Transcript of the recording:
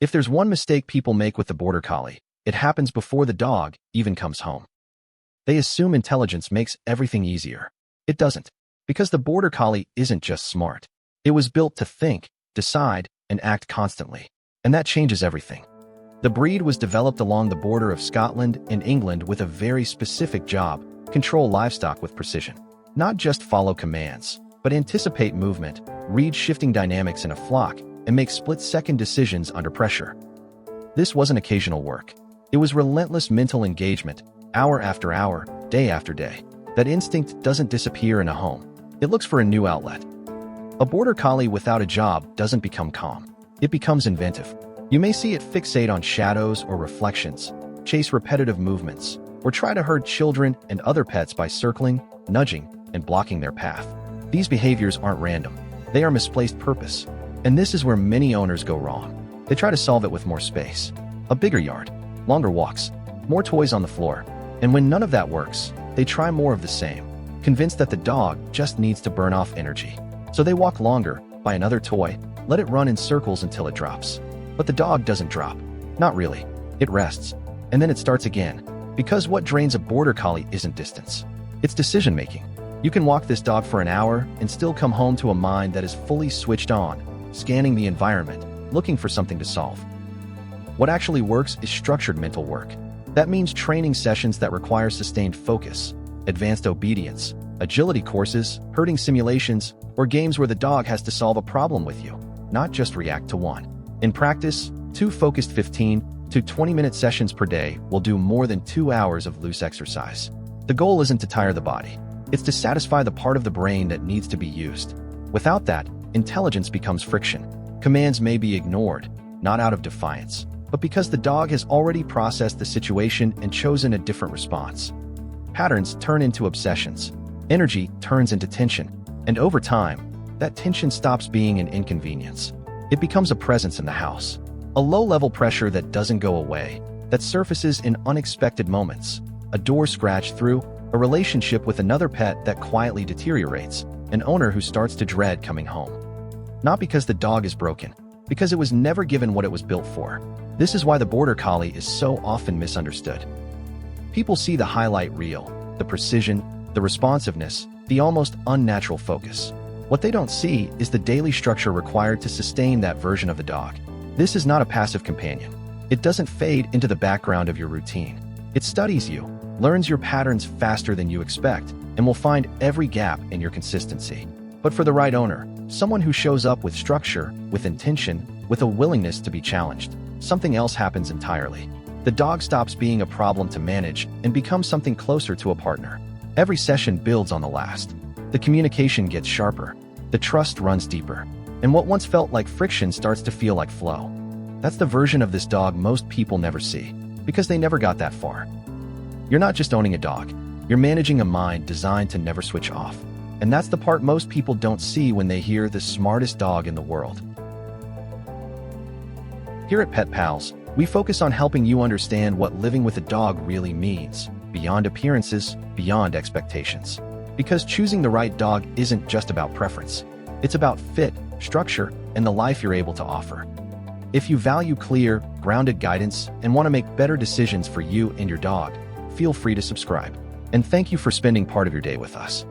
If there's one mistake people make with the Border Collie, it happens before the dog even comes home. They assume intelligence makes everything easier. It doesn't, because the Border Collie isn't just smart. It was built to think, decide, and act constantly. And that changes everything. The breed was developed along the border of Scotland and England with a very specific job: control livestock with precision. Not just follow commands, but anticipate movement, read shifting dynamics in a flock, and make split-second decisions under pressure. This wasn't occasional work. It was relentless mental engagement, hour after hour, day after day. That instinct doesn't disappear in a home. It looks for a new outlet. A Border Collie without a job doesn't become calm. It becomes inventive. You may see it fixate on shadows or reflections, chase repetitive movements, or try to herd children and other pets by circling, nudging, and blocking their path. These behaviors aren't random. They are misplaced purpose. And this is where many owners go wrong. They try to solve it with more space, a bigger yard, longer walks, more toys on the floor. And when none of that works, they try more of the same, convinced that the dog just needs to burn off energy. So they walk longer, buy another toy, let it run in circles until it drops. But the dog doesn't drop. Not really. It rests. And then it starts again. Because what drains a Border Collie isn't distance. It's decision-making. You can walk this dog for an hour and still come home to a mind that is fully switched on, scanning the environment, looking for something to solve. What actually works is structured mental work. That means training sessions that require sustained focus, advanced obedience, agility courses, herding simulations, or games where the dog has to solve a problem with you, not just react to one. In practice, 2 focused 15 to 20-minute sessions per day will do more than 2 hours of loose exercise. The goal isn't to tire the body. It's to satisfy the part of the brain that needs to be used. Without that, intelligence becomes friction. Commands may be ignored, not out of defiance, but because the dog has already processed the situation and chosen a different response. Patterns turn into obsessions. Energy turns into tension. And over time, that tension stops being an inconvenience. It becomes a presence in the house. A low-level pressure that doesn't go away, that surfaces in unexpected moments. A door scratched through, a relationship with another pet that quietly deteriorates, an owner who starts to dread coming home. Not because the dog is broken, because it was never given what it was built for. This is why the Border Collie is so often misunderstood. People see the highlight reel, the precision, the responsiveness, the almost unnatural focus. What they don't see is the daily structure required to sustain that version of the dog. This is not a passive companion. It doesn't fade into the background of your routine. It studies you, learns your patterns faster than you expect, and will find every gap in your consistency. But for the right owner, someone who shows up with structure, with intention, with a willingness to be challenged, something else happens entirely. The dog stops being a problem to manage and becomes something closer to a partner. Every session builds on the last. The communication gets sharper. The trust runs deeper. And what once felt like friction starts to feel like flow. That's the version of this dog most people never see, because they never got that far. You're not just owning a dog. You're managing a mind designed to never switch off. And that's the part most people don't see when they hear the smartest dog in the world. Here at Pet Pals, we focus on helping you understand what living with a dog really means, beyond appearances, beyond expectations. Because choosing the right dog isn't just about preference. It's about fit, structure, and the life you're able to offer. If you value clear, grounded guidance and want to make better decisions for you and your dog, feel free to subscribe. And thank you for spending part of your day with us.